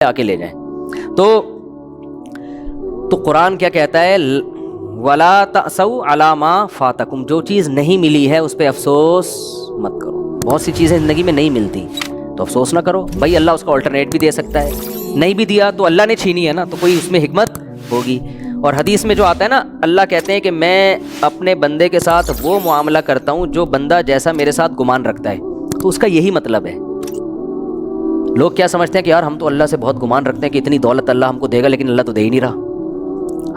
آ کے لے جائیں. تو قرآن کیا کہتا ہے؟ وَلَا تَأْسَوْا عَلَىٰ مَا فَاتَكُمْ. جو چیز نہیں ملی ہے اس پہ افسوس مت کرو. بہت سی چیزیں زندگی میں نہیں ملتی تو افسوس نہ کرو. بھائی اللہ اس کا آلٹرنیٹ بھی دے سکتا ہے, نہیں بھی دیا تو اللہ نے چھینی ہے نا, تو کوئی اس میں حکمت ہوگی. اور حدیث میں جو آتا ہے نا, اللہ کہتے ہیں کہ میں اپنے بندے کے ساتھ وہ معاملہ کرتا ہوں جو بندہ جیسا میرے ساتھ گمان رکھتا ہے. تو اس کا یہی مطلب ہے. لوگ کیا سمجھتے ہیں کہ یار ہم تو اللہ سے بہت گمان رکھتے ہیں کہ اتنی دولت اللہ ہم کو دے گا, لیکن اللہ تو دے ہی نہیں رہا.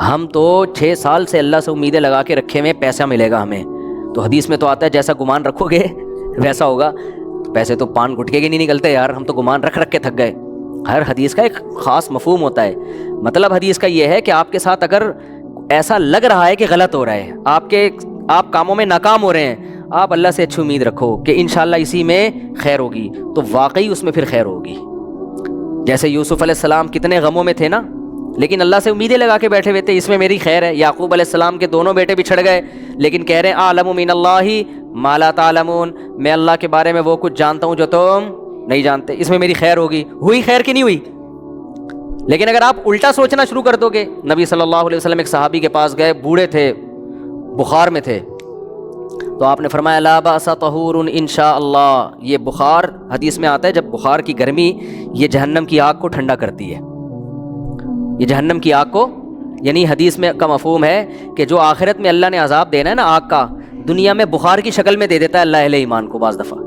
ہم تو 6 سال سے اللہ سے امیدیں لگا کے رکھے ہوئے پیسہ ملے گا ہمیں. تو حدیث میں تو آتا ہے جیسا گمان رکھو گے ویسا ہوگا. پیسے تو پان گٹکے کے نہیں نکلتے یار, ہم تو گمان رکھ کے تھک گئے. ہر حدیث کا ایک خاص مفہوم ہوتا ہے. مطلب حدیث کا یہ ہے کہ آپ کے ساتھ اگر ایسا لگ رہا ہے کہ غلط ہو رہا ہے, آپ کاموں میں ناکام ہو رہے ہیں, آپ اللہ سے اچھی امید رکھو کہ انشاءاللہ اسی میں خیر ہوگی, تو واقعی اس میں پھر خیر ہوگی. جیسے یوسف علیہ السلام کتنے غموں میں تھے نا, لیکن اللہ سے امیدیں لگا کے بیٹھے ہوئے تھے, اس میں میری خیر ہے. یعقوب علیہ السلام کے دونوں بیٹے بچھڑ گئے, لیکن کہہ رہے ہیں اعلم من اللہ ما لا تعلمون, میں اللہ کے بارے میں وہ کچھ جانتا ہوں جو تم نہیں جانتے, اس میں میری خیر ہوگی. ہوئی خیر کی نہیں ہوئی؟ لیکن اگر آپ الٹا سوچنا شروع کر دو گے. نبی صلی اللہ علیہ وسلم ایک صحابی کے پاس گئے, بوڑھے تھے, بخار میں تھے, تو آپ نے فرمایا لا باس طہور انشاء اللہ. یہ بخار حدیث میں آتا ہے جب بخار کی گرمی یہ جہنم کی آگ کو ٹھنڈا کرتی ہے. یہ جہنم کی آگ کو, یعنی حدیث میں کا مفہوم ہے کہ جو آخرت میں اللہ نے عذاب دینا ہے نا آگ کا, دنیا میں بخار کی شکل میں دے دیتا ہے اللہ اہل ایمان کو بعض دفعہ.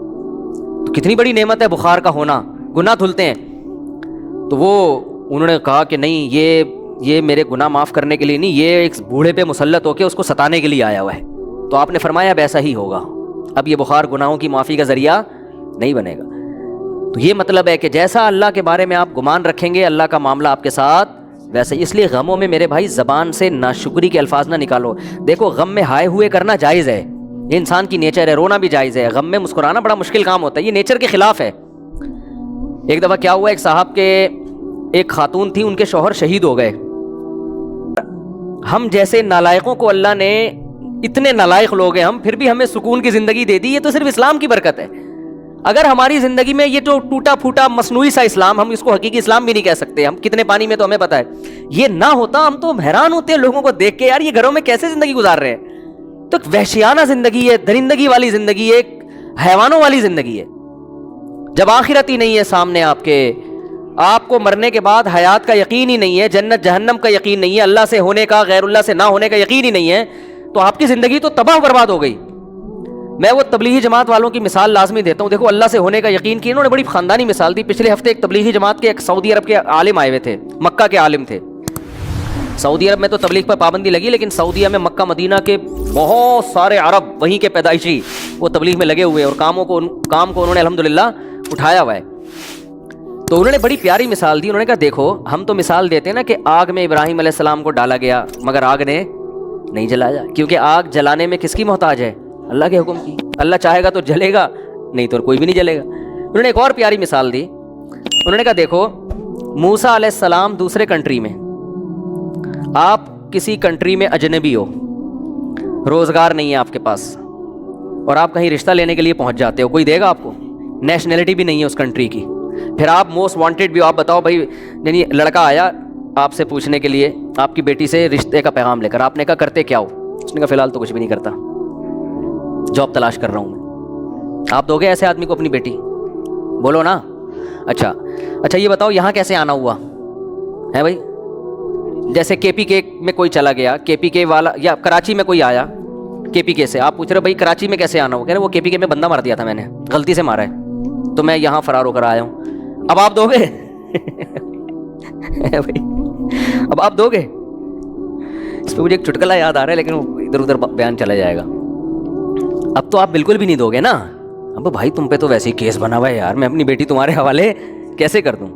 تو کتنی بڑی نعمت ہے بخار کا ہونا, گناہ دھلتے ہیں. تو وہ انہوں نے کہا کہ نہیں, یہ میرے گناہ معاف کرنے کے لیے نہیں, یہ ایک بوڑھے پہ مسلط ہو کے اس کو ستانے کے لیے آیا ہوا ہے. تو آپ نے فرمایا اب ایسا ہی ہوگا, اب یہ بخار گناہوں کی معافی کا ذریعہ نہیں بنے گا. تو یہ مطلب ہے کہ جیسا اللہ کے بارے میں آپ گمان رکھیں گے اللہ کا معاملہ آپ کے ساتھ ویسے. اس لیے غموں میں میرے بھائی زبان سے ناشکری کے الفاظ نہ نکالو. دیکھو غم میں ہائے ہوئے کرنا جائز ہے, یہ انسان کی نیچر ہے, رونا بھی جائز ہے. غم میں مسکرانا بڑا مشکل کام ہوتا ہے, یہ نیچر کے خلاف ہے. ایک دفعہ کیا ہوا, ایک صاحب کے ایک خاتون تھی, ان کے شوہر شہید ہو گئے. ہم جیسے نالائقوں کو اللہ نے, اتنے نالائق لوگ ہیں ہم, پھر بھی ہمیں سکون کی زندگی دے دی. یہ تو صرف اسلام کی برکت ہے. اگر ہماری زندگی میں یہ جو ٹوٹا پھوٹا مصنوعی سا اسلام, ہم اس کو حقیقی اسلام بھی نہیں کہہ سکتے, ہم کتنے پانی میں تو ہمیں پتہ ہے, یہ نہ ہوتا ہم تو حیران ہوتے ہیں لوگوں کو دیکھ کے, یار یہ گھروں میں کیسے زندگی گزار رہے ہیں. تو وحشیانہ زندگی ہے, درندگی والی زندگی ہے, حیوانوں والی زندگی ہے. جب آخرت ہی نہیں ہے سامنے آپ کو مرنے کے بعد حیات کا یقین ہی نہیں ہے, جنت جہنم کا یقین نہیں ہے, اللہ سے ہونے کا غیر اللہ سے نہ ہونے کا یقین ہی نہیں ہے, تو آپ کی زندگی تو تباہ برباد ہو گئی. میں وہ تبلیغی جماعت والوں کی مثال لازمی دیتا ہوں. دیکھو اللہ سے ہونے کا یقین کی انہوں نے بڑی خاندانی مثال دی. پچھلے ہفتے ایک تبلیغی جماعت کے ایک سعودی عرب کے عالم آئے ہوئے تھے, مکہ کے عالم تھے. سعودی عرب میں تو تبلیغ پر پابندی لگی, لیکن سعودیہ میں مکہ مدینہ کے بہت سارے عرب وہیں کے پیدائشی وہ تبلیغ میں لگے ہوئے, اور کام کو انہوں نے الحمدللہ اٹھایا ہوا ہے. تو انہوں نے بڑی پیاری مثال دی. انہوں نے کہا دیکھو ہم تو مثال دیتے ہیں نا کہ آگ میں ابراہیم علیہ السلام کو ڈالا گیا مگر آگ نے نہیں جلایا, کیونکہ آگ جلانے میں کس کی محتاج ہے؟ اللہ کے حکم کی. اللہ چاہے گا تو جلے گا, نہیں تو کوئی بھی نہیں جلے گا. انہوں نے ایک اور پیاری مثال دی. انہوں نے کہا دیکھو موسیٰ علیہ السلام دوسرے کنٹری میں, آپ کسی کنٹری میں اجنبی ہو, روزگار نہیں ہے آپ کے پاس, اور آپ کہیں رشتہ لینے کے لیے پہنچ جاتے ہو, کوئی دے گا آپ کو؟ نیشنلٹی بھی نہیں ہے اس کنٹری کی. پھر آپ موسٹ وانٹیڈ بھی ہو, آپ بتاؤ بھائی, یعنی لڑکا آیا آپ سے پوچھنے کے لیے آپ کی بیٹی سے رشتے کا پیغام لے کر, آپ نے کہا کرتے کیا ہو؟ اس نے کہا فی الحال تو کچھ بھی نہیں کرتا, جاب تلاش کر رہا ہوں میں. آپ دو گے ایسے آدمی کو اپنی بیٹی؟ بولو نا. اچھا یہ بتاؤ یہاں کیسے آنا ہوا ہے بھائی؟ جیسے کے پی کے میں کوئی چلا گیا, کے پی کے والا, یا کراچی میں کوئی آیا کے پی کے سے, آپ پوچھ رہے بھائی کراچی میں کیسے آنا ہوا؟ کہہ رہے وہ کے پی کے میں بندہ مار دیا تھا میں نے, غلطی سے مارا ہے, تو میں یہاں فرار ہو کر آیا ہوں. اب آپ دو گے؟ اب آپ دو گے؟ اس پہ مجھے ایک چٹکلا یاد آ رہا ہے, لیکن وہ ادھر ادھر بیان چلا جائے گا. اب تو آپ بالکل بھی نہیں دو گے نا. اب بھائی تم پہ تو ویسے ہی کیس بنا ہوا ہے یار, میں اپنی بیٹی تمہارے حوالے کیسے کر دوں؟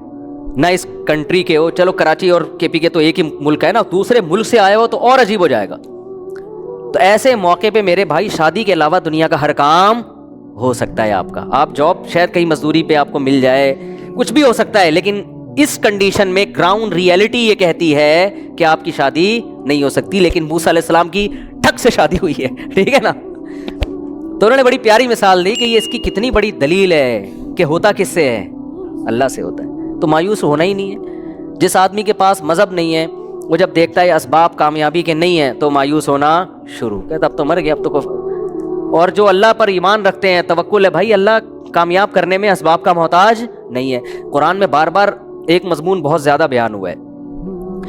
نہ اس کنٹری کے ہو, چلو کراچی اور کے پی کے تو ایک ہی ملک ہے نا, دوسرے ملک سے آئے ہو تو اور عجیب ہو جائے گا. تو ایسے موقع پہ میرے بھائی شادی کے علاوہ دنیا کا ہر کام ہو سکتا ہے آپ کا. آپ جاب شاید کہیں مزدوری پہ آپ کو مل جائے, کچھ بھی ہو سکتا ہے, لیکن اس کنڈیشن میں گراؤنڈ ریئلٹی یہ کہتی ہے کہ آپ کی شادی نہیں ہو سکتی. لیکن موسیٰ علیہ السلام کی ٹھک سے شادی ہوئی ہے, ٹھیک ہے نا. تو انہوں نے بڑی پیاری مثال دی کہ یہ اس کی کتنی بڑی دلیل ہے کہ ہوتا کس سے ہے؟ اللہ سے ہوتا ہے. تو مایوس ہونا ہی نہیں ہے۔ جس آدمی کے پاس مذہب نہیں ہے وہ جب دیکھتا ہے اسباب کامیابی کے نہیں ہیں تو مایوس ہونا شروع، کہتا اب تو مر گیا اب تو اور جو اللہ پر ایمان رکھتے ہیں، توکل ہے بھائی، اللہ کامیاب کرنے میں اسباب کا محتاج نہیں ہے۔ قرآن میں بار بار ایک مضمون بہت زیادہ بیان ہوا ہے،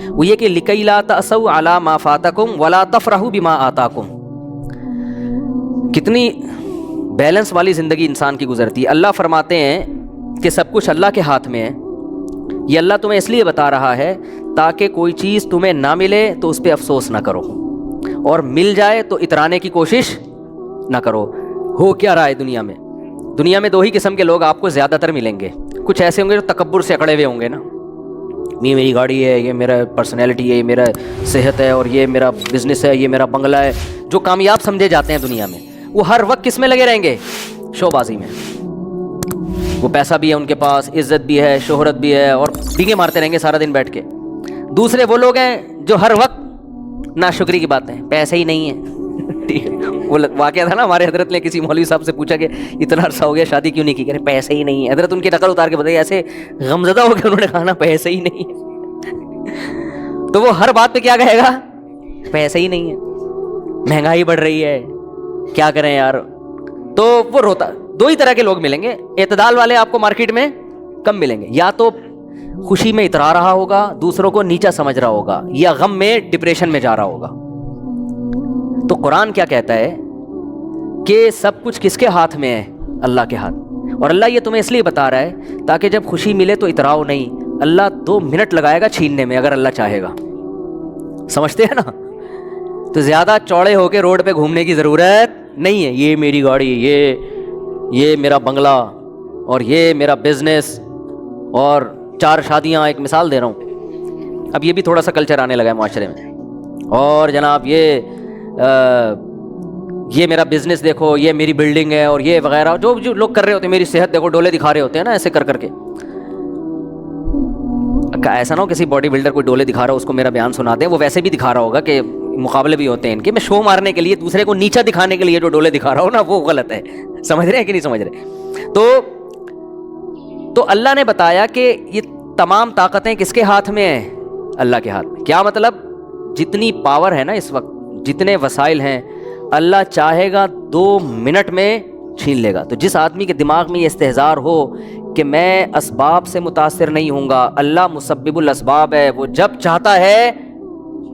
وہ یہ کہ لِكَيْ لَا تَأْسَوْا عَلَىٰ مَا فَاتَكُمْ وَلَا تَفْرَحُوا بِمَا آتَاكُمْ۔ کتنی بیلنس والی زندگی انسان کی گزرتی ہے۔ اللہ فرماتے ہیں کہ سب کچھ اللہ کے ہاتھ میں ہے، یہ اللہ تمہیں اس لیے بتا رہا ہے تاکہ کوئی چیز تمہیں نہ ملے تو اس پہ افسوس نہ کرو، اور مل جائے تو اترانے کی کوشش نہ کرو۔ ہو کیا رہا ہے دنیا میں دو ہی قسم کے لوگ آپ کو زیادہ تر ملیں گے۔ کچھ ایسے ہوں گے جو تکبر سے اکڑے ہوئے ہوں گے نا، یہ میری گاڑی ہے، یہ میرا پرسنالٹی ہے، یہ میرا صحت ہے، اور یہ میرا بزنس ہے، یہ میرا بنگلہ ہے، جو کامیاب سمجھے جاتے ہیں دنیا میں، وہ ہر وقت کس میں لگے رہیں گے؟ شو بازی میں۔ وہ پیسہ بھی ہے ان کے پاس، عزت بھی ہے، شہرت بھی ہے، اور ڈینگے مارتے رہیں گے سارا دن بیٹھ کے۔ دوسرے وہ لوگ ہیں جو ہر وقت ناشکری کی باتیں، پیسے ہی نہیں ہے۔ وہ واقعہ تھا نا، ہمارے حضرت نے کسی مولوی صاحب سے پوچھا کہ اتنا عرصہ ہو گیا شادی کیوں نہیں کی، کہ پیسے ہی نہیں ہے۔ حضرت ان کی نقل اتار کے بتائی، ایسے غمزدہ ہو کے انہوں نے کہا نا پیسے ہی نہیں ہے۔ تو وہ ہر بات پہ کیا کہے گا؟ پیسے ہی نہیں ہے، مہنگائی بڑھ رہی ہے، کیا کریں یار۔ تو وہ روتا۔ دو ہی طرح کے لوگ ملیں گے، اعتدال والے آپ کو مارکیٹ میں کم ملیں گے، یا تو خوشی میں اترا رہا ہوگا، دوسروں کو نیچا سمجھ رہا ہوگا، یا غم میں ڈپریشن میں جا رہا ہوگا۔ تو قرآن کیا کہتا ہے کہ سب کچھ کس کے ہاتھ میں ہے؟ اللہ کے ہاتھ۔ اور اللہ یہ تمہیں اس لیے بتا رہا ہے تاکہ جب خوشی ملے تو اتراؤ نہیں۔ اللہ 2 منٹ لگائے گا چھیننے میں اگر اللہ چاہے گا، سمجھتے ہیں نا؟ تو زیادہ چوڑے ہو کے روڈ پہ گھومنے کی ضرورت نہیں ہے۔ یہ میری گاڑی، یہ میرا بنگلہ، اور یہ میرا بزنس، اور 4 شادیاں، ایک مثال دے رہا ہوں، اب یہ بھی تھوڑا سا کلچر آنے لگا ہے معاشرے میں۔ اور جناب یہ میرا بزنس دیکھو، یہ میری بلڈنگ ہے، اور یہ وغیرہ جو لوگ کر رہے ہوتے ہیں، میری صحت دیکھو، ڈولے دکھا رہے ہوتے ہیں نا ایسے کر کے۔ ایسا نہ ہو کسی باڈی بلڈر کوئی ڈولے دکھا رہا ہو اس کو میرا بیان سنا دیں، وہ ویسے بھی دکھا رہا ہوگا کہ مقابلے بھی ہوتے ہیں ان کے، میں شو مارنے کے لیے، دوسرے کو نیچا دکھانے کے لیے جو ڈولے دکھا رہا ہو نا، وہ غلط ہے۔ سمجھ رہے ہیں کہ نہیں سمجھ رہے؟ تو اللہ نے بتایا کہ یہ تمام طاقتیں کس کے ہاتھ میں ہیں؟ اللہ کے ہاتھ میں۔ کیا مطلب؟ جتنی پاور ہے نا اس وقت، جتنے وسائل ہیں، اللہ چاہے گا 2 منٹ میں چھین لے گا۔ تو جس آدمی کے دماغ میں یہ استحضار ہو کہ میں اسباب سے متاثر نہیں ہوں گا، اللہ مسبب الاسباب ہے، وہ جب چاہتا ہے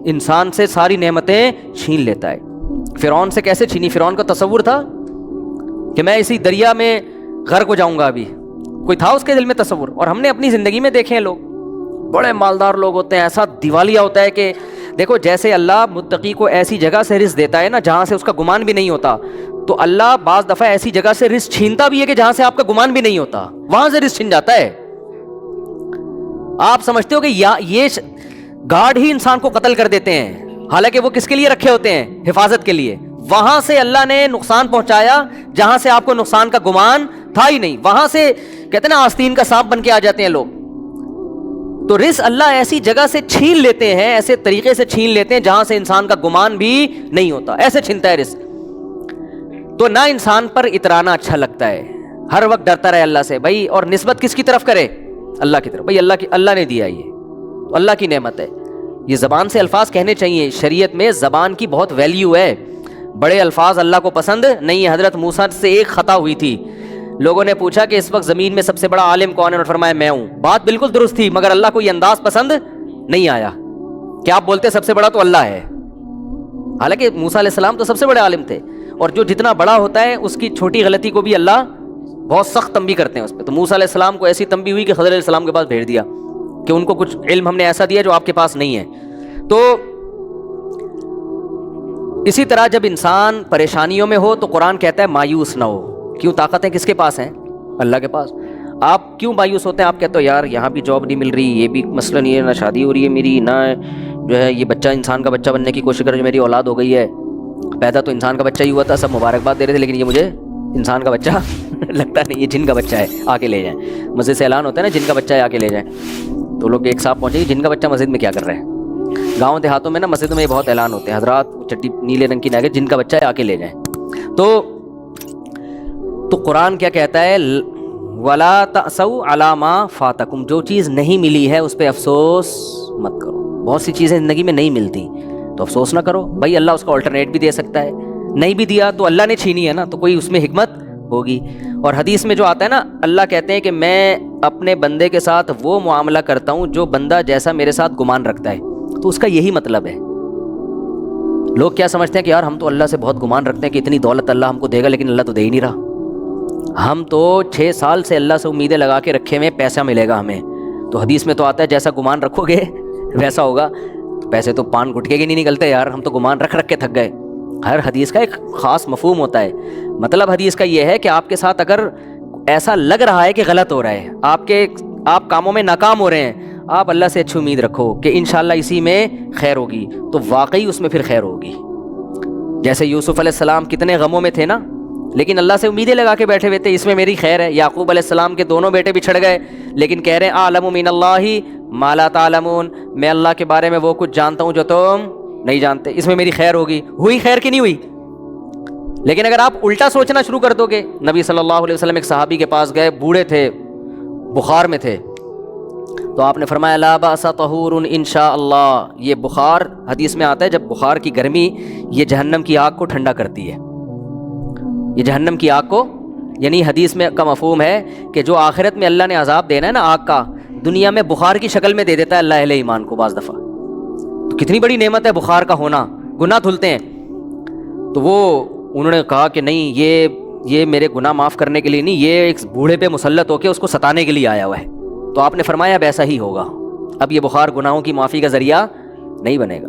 انسان سے ساری نعمتیں چھین لیتا ہے۔ فرعون سے کیسے چھینی؟ فرعون کا تصور تھا کہ میں اسی دریا میں غرق ہو جاؤں گا، ابھی کوئی تھا اس کے دل میں تصور؟ اور ہم نے اپنی زندگی میں دیکھے ہیں، لوگ بڑے مالدار لوگ ہوتے ہیں، ایسا دیوالیہ ہوتا ہے کہ دیکھو جیسے اللہ متقی کو ایسی جگہ سے رزق دیتا ہے نا جہاں سے اس کا گمان بھی نہیں ہوتا، تو اللہ بعض دفعہ ایسی جگہ سے رزق چھینتا بھی ہے کہ جہاں سے آپ کا گمان بھی نہیں ہوتا، وہاں سے رزق چھین جاتا ہے۔ آپ سمجھتے ہو کہ یہ گارڈ ہی انسان کو قتل کر دیتے ہیں، حالانکہ وہ کس کے لیے رکھے ہوتے ہیں؟ حفاظت کے لیے۔ وہاں سے اللہ نے نقصان پہنچایا جہاں سے آپ کو نقصان کا گمان تھا ہی نہیں، وہاں سے کہتے ہیں نا آستین کا سانپ بن کے آ جاتے ہیں لوگ۔ تو رزق اللہ ایسی جگہ سے چھین لیتے ہیں، ایسے طریقے سے چھین لیتے ہیں جہاں سے انسان کا گمان بھی نہیں ہوتا، ایسے چھینتا ہے رزق۔ تو نہ انسان پر اترانا اچھا لگتا ہے، ہر وقت ڈرتا رہے اللہ سے بھائی، اور نسبت کس کی طرف کرے؟ اللہ کی طرف۔ بھائی اللہ نے دیا، یہ تو اللہ کی نعمت ہے۔ یہ زبان سے الفاظ کہنے چاہیے، شریعت میں زبان کی بہت ویلیو ہے، بڑے الفاظ اللہ کو پسند نہیں ہے۔ حضرت موسیٰ سے ایک خطا ہوئی تھی، لوگوں نے پوچھا کہ اس وقت زمین میں سب سے بڑا عالم کون ہے، اور فرمایا میں ہوں۔ بات بالکل درست تھی، مگر اللہ کو یہ انداز پسند نہیں آیا کہ آپ بولتے سب سے بڑا تو اللہ ہے، حالانکہ موسیٰ علیہ السلام تو سب سے بڑے عالم تھے، اور جو جتنا بڑا ہوتا ہے اس کی چھوٹی غلطی کو بھی اللہ بہت سخت تنبیہ کرتے ہیں اس پہ۔ تو موسیٰ علیہ السلام کو ایسی تنبیہ ہوئی کہ خضر علیہ السلام کے پاس بھیج دیا کہ ان کو کچھ علم ہم نے ایسا دیا جو آپ کے پاس نہیں ہے۔ تو اسی طرح جب انسان پریشانیوں میں ہو تو قرآن کہتا ہے مایوس نہ ہو۔ کیوں؟ طاقتیں کس کے پاس ہیں؟ اللہ کے پاس۔ آپ کیوں مایوس ہوتے ہیں؟ آپ کہتے ہو یار یہاں بھی جاب نہیں مل رہی، یہ بھی مسئلہ نہیں ہے، نہ شادی ہو رہی ہے میری، نہ جو ہے یہ بچہ انسان کا بچہ بننے کی کوشش کر جو میری اولاد ہو گئی ہے، پیدا تو انسان کا بچہ ہی ہوا تھا، سب مبارکباد دے رہے تھے، لیکن یہ مجھے انسان کا بچہ لگتا نہیں، یہ جن کا بچہ ہے، آ کے لے جائیں۔ مسجد سے اعلان ہوتا ہے نا جن کا بچہ ہے آ کے لے جائیں، تو لوگ ایک صاحب پہنچے جن کا بچہ مسجد میں کیا کر رہے ہیں۔ گاؤں دیہاتوں میں نا مسجد میں بہت اعلان ہوتے ہیں، حضرات چٹی نیلے رنگ کی نہ جن کا بچہ ہے آ کے لے جائیں۔ تو قرآن کیا کہتا ہے؟ ولا تأسوا علی ما فاتکم، جو چیز نہیں ملی ہے اس پہ افسوس مت کرو۔ بہت سی چیزیں زندگی میں نہیں ملتی تو افسوس نہ کرو، بھائی اللہ اس کا آلٹرنیٹ بھی دے سکتا ہے، نہیں بھی دیا تو اللہ نے چھینی ہے نا، تو کوئی اس میں حکمت ہوگی۔ اور حدیث میں جو آتا ہے نا، اللہ کہتے ہیں کہ میں اپنے بندے کے ساتھ وہ معاملہ کرتا ہوں جو بندہ جیسا میرے ساتھ گمان رکھتا ہے، تو اس کا یہی مطلب ہے۔ لوگ کیا سمجھتے ہیں کہ یار ہم تو اللہ سے بہت گمان رکھتے ہیں کہ اتنی دولت اللہ ہم کو دے گا، لیکن اللہ تو دے ہی نہیں رہا۔ ہم تو 6 سال سے اللہ سے امیدیں لگا کے رکھے ہوئے پیسہ ملے گا ہمیں، تو حدیث میں تو آتا ہے جیسا گمان رکھو گے ویسا ہوگا۔ پیسے تو پان گٹکے کے نہیں نکلتے یار، ہم تو گمان رکھ کے تھک گئے۔ ہر حدیث کا ایک خاص مفہوم ہوتا ہے۔ مطلب حدیث کا یہ ہے کہ آپ کے ساتھ اگر ایسا لگ رہا ہے کہ غلط ہو رہا ہے، آپ کاموں میں ناکام ہو رہے ہیں، آپ اللہ سے اچھی امید رکھو کہ انشاءاللہ اسی میں خیر ہوگی، تو واقعی اس میں پھر خیر ہوگی۔ جیسے یوسف علیہ السلام کتنے غموں میں تھے نا، لیکن اللہ سے امیدیں لگا کے بیٹھے ہوئے تھے، اس میں میری خیر ہے۔ یعقوب علیہ السلام کے دونوں بیٹے بچھڑ گئے، لیکن کہہ رہے ہیں اعلم من اللہ ما لا تعلمون، میں اللہ کے بارے میں وہ کچھ جانتا ہوں جو تم نہیں جانتے، اس میں میری خیر ہوگی۔ ہوئی خیر کی نہیں ہوئی؟ لیکن اگر آپ الٹا سوچنا شروع کر دو گے، نبی صلی اللہ علیہ وسلم ایک صحابی کے پاس گئے، بوڑھے تھے، بخار میں تھے، تو آپ نے فرمایا لا باس طہور انشاء اللہ۔ یہ بخار حدیث میں آتا ہے، جب بخار کی گرمی یہ جہنم کی آگ کو ٹھنڈا کرتی ہے، یہ جہنم کی آگ کو، یعنی حدیث میں کا مفہوم ہے کہ جو آخرت میں اللہ نے عذاب دینا ہے نا آگ کا، دنیا میں بخار کی شکل میں دے دیتا ہے اللہ اہل ایمان کو بعض دفعہ۔ تو کتنی بڑی نعمت ہے بخار کا ہونا، گناہ دھلتے ہیں۔ تو وہ انہوں نے کہا کہ نہیں، یہ میرے گناہ معاف کرنے کے لیے نہیں، یہ ایک بوڑھے پہ مسلط ہو کے اس کو ستانے کے لیے آیا ہوا ہے۔ تو آپ نے فرمایا اب ایسا ہی ہوگا، اب یہ بخار گناہوں کی معافی کا ذریعہ نہیں بنے گا۔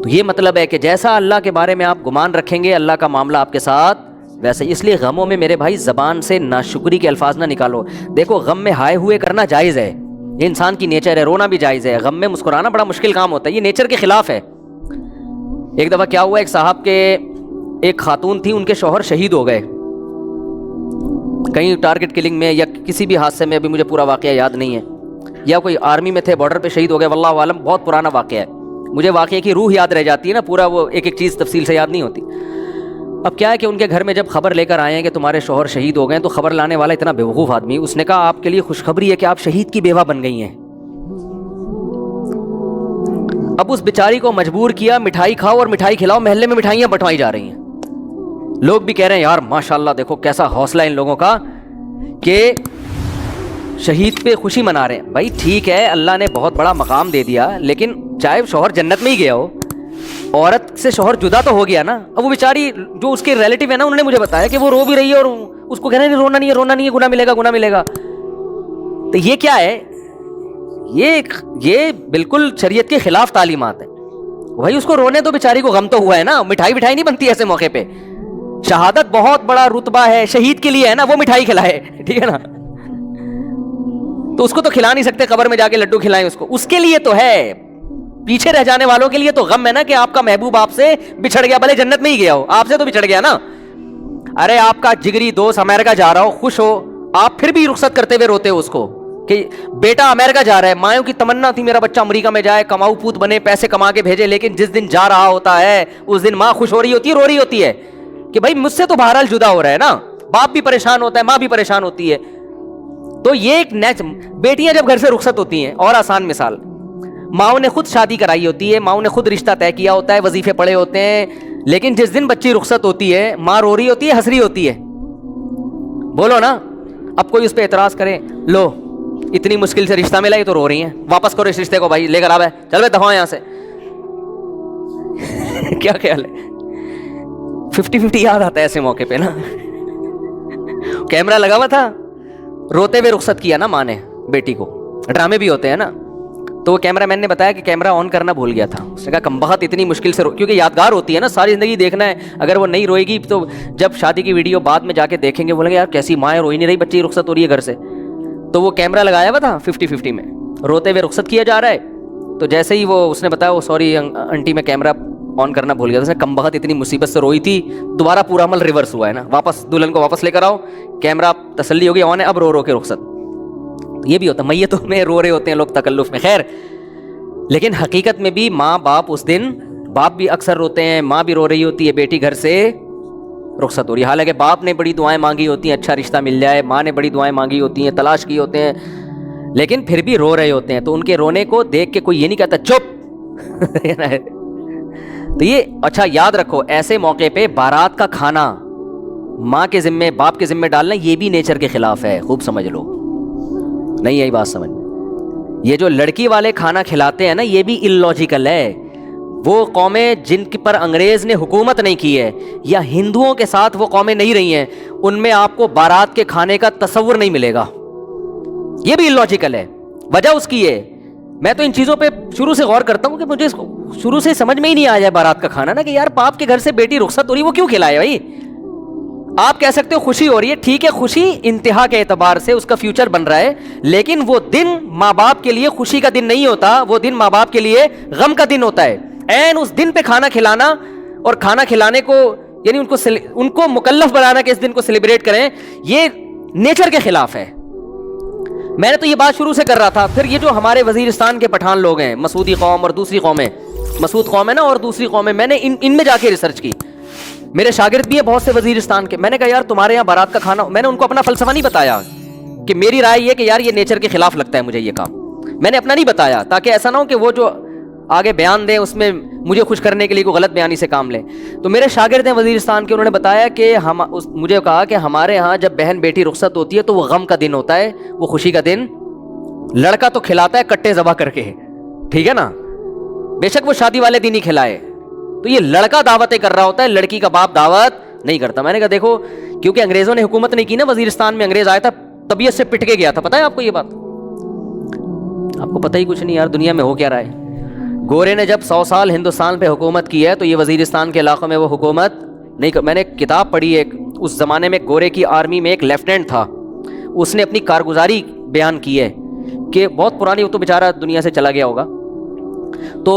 تو یہ مطلب ہے کہ جیسا اللہ کے بارے میں آپ گمان رکھیں گے، اللہ کا معاملہ آپ کے ساتھ ویسے۔ اس لیے غموں میں میرے بھائی زبان سے ناشکری کے الفاظ نہ نکالو۔ دیکھو غم میں ہائے ہوئے کرنا جائز ہے، یہ انسان کی نیچر ہے، رونا بھی جائز ہے، غم میں مسکرانا بڑا مشکل کام ہوتا ہے، یہ نیچر کے خلاف ہے۔ ایک دفعہ کیا ہوا، ایک صاحب کے ایک خاتون تھی، ان کے شوہر شہید ہو گئے کہیں ٹارگٹ کلنگ میں یا کسی بھی حادثے میں، ابھی مجھے پورا واقعہ یاد نہیں ہے، یا کوئی آرمی میں تھے، بارڈر پہ شہید ہو گئے، واللہ عالم، بہت پرانا واقعہ ہے، مجھے واقعے کی روح یاد رہ جاتی ہے نا، پورا وہ ایک ایک چیز تفصیل سے یاد نہیں ہوتی۔ اب کیا ہے کہ ان کے گھر میں جب خبر لے کر آئے ہیں کہ تمہارے شوہر شہید ہو گئے ہیں، تو خبر لانے والا اتنا بیوقوف آدمی، اس نے کہا آپ کے لیے خوشخبری ہے کہ آپ شہید کی بیوہ بن گئی ہیں۔ اب اس بیچاری کو مجبور کیا مٹھائی کھاؤ اور مٹھائی کھلاؤ، محلے میں مٹھائیاں بٹوائی جا رہی ہیں، لوگ بھی کہہ رہے ہیں یار ماشاءاللہ دیکھو کیسا حوصلہ ان لوگوں کا کہ شہید پہ خوشی منا رہے ہیں۔ بھائی ٹھیک ہے، اللہ نے بہت بڑا مقام دے دیا، لیکن چاہے شوہر جنت میں ہی گیا ہو، عورت سے شوہر جدا تو ہو گیا نا۔ اب وہ بیچاری جو اس کے ریلیٹیو ہے نا، انہوں نے مجھے بتایا کہ وہ رو بھی رہی ہے اور اس کو کہہ رہے ہیں رونا نہیں ہے، رونا نہیں ہے، گناہ ملے گا، گناہ ملے گا۔ تو یہ کیا ہے؟ یہ بالکل شریعت کے خلاف تعلیمات ہیں۔ بھائی اس کو رونے تو، بیچاری کو غم تو ہوا ہے نا، مٹھائی نہیں بنتی ایسے موقع پہ۔ شہادت بہت بڑا رتبہ ہے، شہید کے لیے ہے نا، وہ مٹھائی کھلائے، ٹھیک ہے نا، تو اس کو تو کھلا نہیں سکتے، قبر میں جا کے لڈو کھلائیں اس کو، اس کے لیے تو ہے۔ پیچھے رہ جانے والوں کے لیے تو غم ہے نا کہ آپ کا محبوب آپ سے بچھڑ گیا، بھلے جنت میں ہی گیا ہو، آپ سے تو بچھڑ گیا نا۔ ارے آپ کا جگری دوست امریکہ جا رہا ہو، خوش ہو، آپ پھر بھی رخصت کرتے ہوئے روتے ہو اس کو کہ بیٹا امریکہ جا رہا ہے۔ مایوں کی تمنا تھی میرا بچہ امریکہ میں جائے، کماؤ پوت بنے، پیسے کما کے بھیجے، لیکن جس دن جا رہا ہوتا ہے اس دن ماں خوش ہو رہی ہوتی ہے، رو رہی ہوتی ہے کہ بھائی مجھ سے تو بہرحال جدا ہو رہا ہے نا۔ باپ بھی پریشان ہوتا ہے، ماں بھی پریشان ہوتی ہے۔ تو یہ ایک بیٹیاں جب گھر سے رخصت ہوتی ہیں، اور آسان مثال، ماؤں نے خود شادی کرائی ہوتی ہے، ماؤں نے خود رشتہ طے کیا ہوتا ہے، وظیفے پڑے ہوتے ہیں، لیکن جس دن بچی رخصت ہوتی ہے، ماں رو رہی ہوتی ہے، ہنس رہی ہوتی ہے۔ بولو نا، اب کوئی اس پہ اعتراض کرے، لو اتنی مشکل سے رشتہ ملا، یہ تو رو رہی ہیں، واپس کرو اس رشتے کو بھائی، لے کر آوے، چل بھائی دفعہ یہاں سے۔ کیا خیال ہے؟ 50-50 یاد آتا ہے ایسے موقع پہ نا۔ کیمرہ لگا ہوا تھا، روتے ہوئے رخصت کیا نا ماں نے بیٹی کو، ڈرامے بھی ہوتے ہیں نا، تو وہ کیمرہ مین نے بتایا کہ کیمرہ آن کرنا بھول گیا تھا۔ اس نے کہا کمبخت اتنی مشکل سے کیونکہ یادگار ہوتی ہے نا، ساری زندگی دیکھنا ہے، اگر وہ نہیں روئے گی تو جب شادی کی ویڈیو بعد میں جا کے دیکھیں گے بولیں گے یار کیسی ماں ہے، روئی نہیں رہی، بچی رخصت ہو رہی ہے گھر سے۔ تو وہ کیمرہ لگایا ہوا تھا 50-50 میں، روتے ہوئے رخصت کیا جا رہا ہے، تو جیسے ہی وہ اس نے بتایا وہ سوری آنٹی میں کیمرہ آن کرنا بھول گیا تھا، اس نے کمبخت اتنی مصیبت سے روئی تھی، دوبارہ پورا عمل ریورس ہوا ہے نا، واپس دلہن کو واپس لے کر آؤ، کیمرہ تسلی ہوگی آن ہے، اب رو کے رخصت۔ یہ بھی ہوتا ہے، میتوں میں رو رہے ہوتے ہیں لوگ تکلف میں، خیر، لیکن حقیقت میں بھی ماں باپ اس دن، باپ بھی اکثر روتے ہیں، ماں بھی رو رہی ہوتی ہے، بیٹی گھر سے رخصت ہو رہی ہے. حالانکہ باپ نے بڑی دعائیں مانگی ہوتی ہیں اچھا رشتہ مل جائے, ماں نے بڑی دعائیں مانگی ہوتی ہیں, تلاش کی ہوتے ہیں, لیکن پھر بھی رو رہے ہوتے ہیں. تو ان کے رونے کو دیکھ کے کوئی یہ نہیں کہتا چپ. تو یہ اچھا یاد رکھو, ایسے موقع پہ بارات کا کھانا ماں کے ذمے باپ کے ذمے ڈالنا یہ بھی نیچر کے خلاف ہے, خوب سمجھ لو. نہیں یہی بات سمجھ میں, یہ جو لڑکی والے کھانا کھلاتے ہیں نا یہ بھی اللاجیکل ہے. وہ قومیں جن پر انگریز نے حکومت نہیں کی ہے یا ہندوؤں کے ساتھ وہ قومیں نہیں رہی ہیں, ان میں آپ کو بارات کے کھانے کا تصور نہیں ملے گا. یہ بھی اللاجیکل ہے. وجہ اس کی ہے, میں تو ان چیزوں پہ شروع سے غور کرتا ہوں کہ مجھے شروع سے سمجھ میں ہی نہیں آیا بارات کا کھانا نا, کہ یار باپ کے گھر سے بیٹی رخصت ہو رہی ہے وہ کیوں کھلائے بھائی. آپ کہہ سکتے ہو خوشی ہو رہی ہے, ٹھیک ہے خوشی انتہا کے اعتبار سے اس کا فیوچر بن رہا ہے, لیکن وہ دن ماں باپ کے لیے خوشی کا دن نہیں ہوتا, وہ دن ماں باپ کے لیے غم کا دن ہوتا ہے. این اس دن پہ کھانا کھلانا اور کھانا کھلانے کو یعنی ان کو مکلف بنانا کہ اس دن کو سیلیبریٹ کریں, یہ نیچر کے خلاف ہے. میں نے تو یہ بات شروع سے کر رہا تھا. پھر یہ جو ہمارے وزیرستان کے پٹھان لوگ ہیں, مسعودی قوم اور دوسری قومیں, مسعود قوم ہے نا اور دوسری قومیں, میں نے ان میں جا کے ریسرچ کی. میرے شاگرد بھی ہیں بہت سے وزیرستان کے. میں نے کہا یار تمہارے یہاں بارات کا کھانا, میں نے ان کو اپنا فلسفہ نہیں بتایا کہ میری رائے یہ کہ یار یہ نیچر کے خلاف لگتا ہے مجھے یہ کام, میں نے اپنا نہیں بتایا تاکہ ایسا نہ ہو کہ وہ جو آگے بیان دیں اس میں مجھے خوش کرنے کے لیے کوئی غلط بیانی سے کام لیں. تو میرے شاگرد ہیں وزیرستان کے, انہوں نے بتایا کہ مجھے کہا کہ ہمارے ہاں جب بہن بیٹی رخصت ہوتی ہے تو وہ غم کا دن ہوتا ہے, وہ خوشی کا دن. لڑکا تو کھلاتا ہے کٹے ذبح کر کے, ٹھیک ہے نا, بے شک وہ شادی والے دن ہی کھلائے, تو یہ لڑکا دعوتیں کر رہا ہوتا ہے, لڑکی کا باپ دعوت نہیں کرتا. میں نے کہا دیکھو کیونکہ انگریزوں نے حکومت نہیں کی نا وزیرستان میں, انگریز آیا تھا طبیعت سے پٹ کے گیا تھا. پتہ ہے آپ کو یہ بات؟ آپ کو پتہ ہی کچھ نہیں یار دنیا میں ہو کیا رہا ہے. گورے نے جب 100 سال ہندوستان پہ حکومت کی ہے تو یہ وزیرستان کے علاقوں میں وہ حکومت نہیں. میں نے کتاب پڑھی ایک, اس زمانے میں گورے کی آرمی میں ایک لیفٹیننٹ تھا, اس نے اپنی کارگزاری بیان کی ہے کہ بہت پرانی, وہ تو بیچارہ دنیا سے چلا گیا ہوگا, تو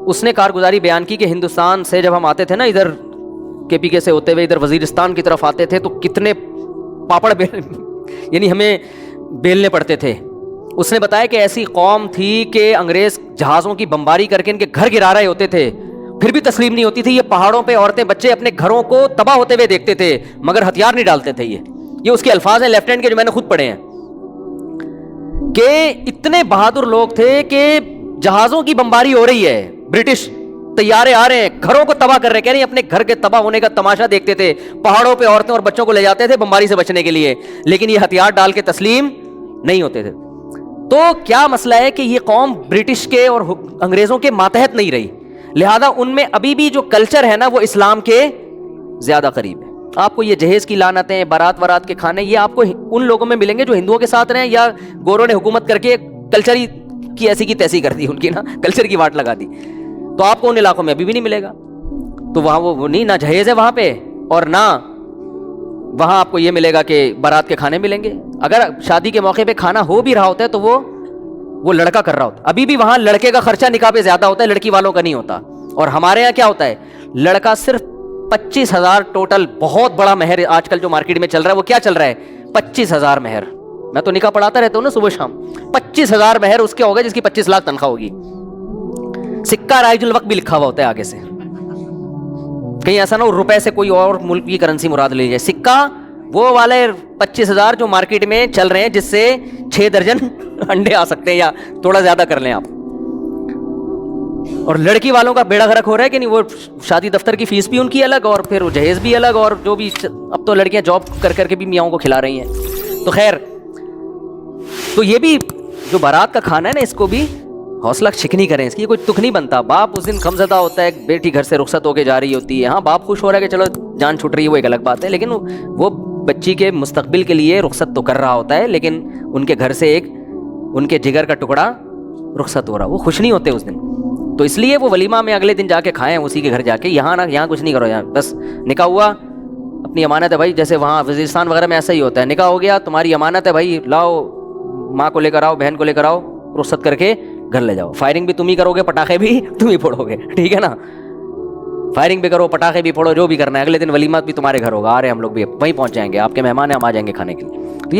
اس نے کارگزاری بیان کی کہ ہندوستان سے جب ہم آتے تھے نا ادھر کے پی کے سے ہوتے ہوئے ادھر وزیرستان کی طرف آتے تھے تو کتنے پاپڑ یعنی ہمیں بیلنے پڑتے تھے. اس نے بتایا کہ ایسی قوم تھی کہ انگریز جہازوں کی بمباری کر کے ان کے گھر گرا رہے ہوتے تھے, پھر بھی تسلیم نہیں ہوتی تھی. یہ پہاڑوں پہ عورتیں بچے اپنے گھروں کو تباہ ہوتے ہوئے دیکھتے تھے مگر ہتھیار نہیں ڈالتے تھے. یہ اس کے الفاظ ہیں لیفٹیننٹ کے, جو میں نے خود پڑھے ہیں, کہ اتنے بہادر لوگ تھے کہ جہازوں کی بمباری ہو رہی ہے, برٹش طیارے آ رہے ہیں, گھروں کو تباہ کر رہے, کہہ رہے ہیں اپنے گھر کے تباہ ہونے کا تماشا دیکھتے تھے, پہاڑوں پہ عورتیں اور بچوں کو لے جاتے تھے بمباری سے بچنے کے لیے, لیکن یہ ہتھیار ڈال کے تسلیم نہیں ہوتے تھے. تو کیا مسئلہ ہے کہ یہ قوم برٹش کے اور انگریزوں کے ماتحت نہیں رہی, لہذا ان میں ابھی بھی جو کلچر ہے نا وہ اسلام کے زیادہ قریب ہے. آپ کو یہ جہیز کی لعنتیں, بارات کے کھانے, یہ آپ کو ان لوگوں میں ملیں گے جو ہندوؤں کے ساتھ رہے یا گوروں نے حکومت کر کے کلچر ہی کی ایسی کی تیسی کر دی, ان کی نا کلچر کی واٹ لگا دی, تو آپ کو ان علاقوں میں ابھی بھی نہیں ملے گا. تو وہاں وہ نہیں, نہ جہیز ہے وہاں پہ اور نہ وہاں آپ کو یہ ملے گا کہ بارات کے کھانے ملیں گے. اگر شادی کے موقع پہ کھانا ہو بھی رہا ہوتا ہے تو وہ لڑکا کر رہا ہوتا ہے. ابھی بھی وہاں لڑکے کا خرچہ نکاح پہ زیادہ ہوتا ہے, لڑکی والوں کا نہیں ہوتا. اور ہمارے یہاں کیا ہوتا ہے, لڑکا صرف 25,000 ٹوٹل, بہت بڑا مہر آج کل جو مارکیٹ میں چل رہا ہے. وہ کیا چل رہا ہے, 25,000 مہر. میں تو نکاح پڑھاتا رہتا ہوں نا صبح شام. 25,000 مہر اس کے ہوگا جس کی 25 لاکھ تنخواہ ہوگی. سکہ رائج الوقت بھی لکھا ہوا ہوتا ہے آگے سے, کہیں ایسا نہ ہو روپے سے کوئی اور ملک کی کرنسی مراد لے جائے. سکہ وہ والے 25,000 جو مارکیٹ میں چل رہے ہیں جس سے 6 درجن انڈے آ سکتے ہیں یا تھوڑا زیادہ کر لیں آپ. اور لڑکی والوں کا بیڑا غرق ہو رہا ہے کہ نہیں, وہ شادی دفتر کی فیس بھی ان کی الگ اور پھر وہ جہیز بھی الگ, اور جو بھی اب تو لڑکیاں جاب کر کر کے بھی میاؤں کو کھلا رہی ہیں. تو خیر, تو یہ بھی جو بارات کا کھانا ہے نا اس کو بھی حوصلہ شکنی کریں, اس کی کوئی تک نہیں بنتا. باپ اس دن غمزدہ ہوتا ہے, بیٹی گھر سے رخصت ہو کے جا رہی ہوتی ہے. ہاں باپ خوش ہو رہا ہے کہ چلو جان چھوٹ رہی ہے, وہ ایک الگ بات ہے, لیکن وہ بچی کے مستقبل کے لیے رخصت تو کر رہا ہوتا ہے, لیکن ان کے گھر سے ایک ان کے جگر کا ٹکڑا رخصت ہو رہا, وہ خوش نہیں ہوتے اس دن. تو اس لیے وہ ولیمہ میں اگلے دن جا کے کھائیں اسی کے گھر جا کے. یہاں کچھ نہیں کرو, یہاں بس نکاح ہوا اپنی امانت ہے بھائی, جیسے وہاں وزیرستان وغیرہ میں ایسا ہی ہوتا ہے, نکاح ہو گیا تمہاری امانت ہے بھائی, لاؤ ماں کو لے کر آؤ, بہن کو لے کر آؤ, رخصت کر کے گھر لے جاؤ. فائرنگ بھی تم ہی کرو گے, پٹاخے بھی تم ہی پھوڑو گے, ٹھیک ہے نا, فائرنگ بھی کرو, پٹاخے بھی پھوڑو, جو بھی کرنا ہے. اگلے دن ولیمہ بھی تمہارے گھر ہوگا, آ رہے ہم لوگ بھی وہیں پہنچ جائیں گے, آپ کے مہمان ہیں, ہم آ جائیں گے کھانے کے لیے. تو یہ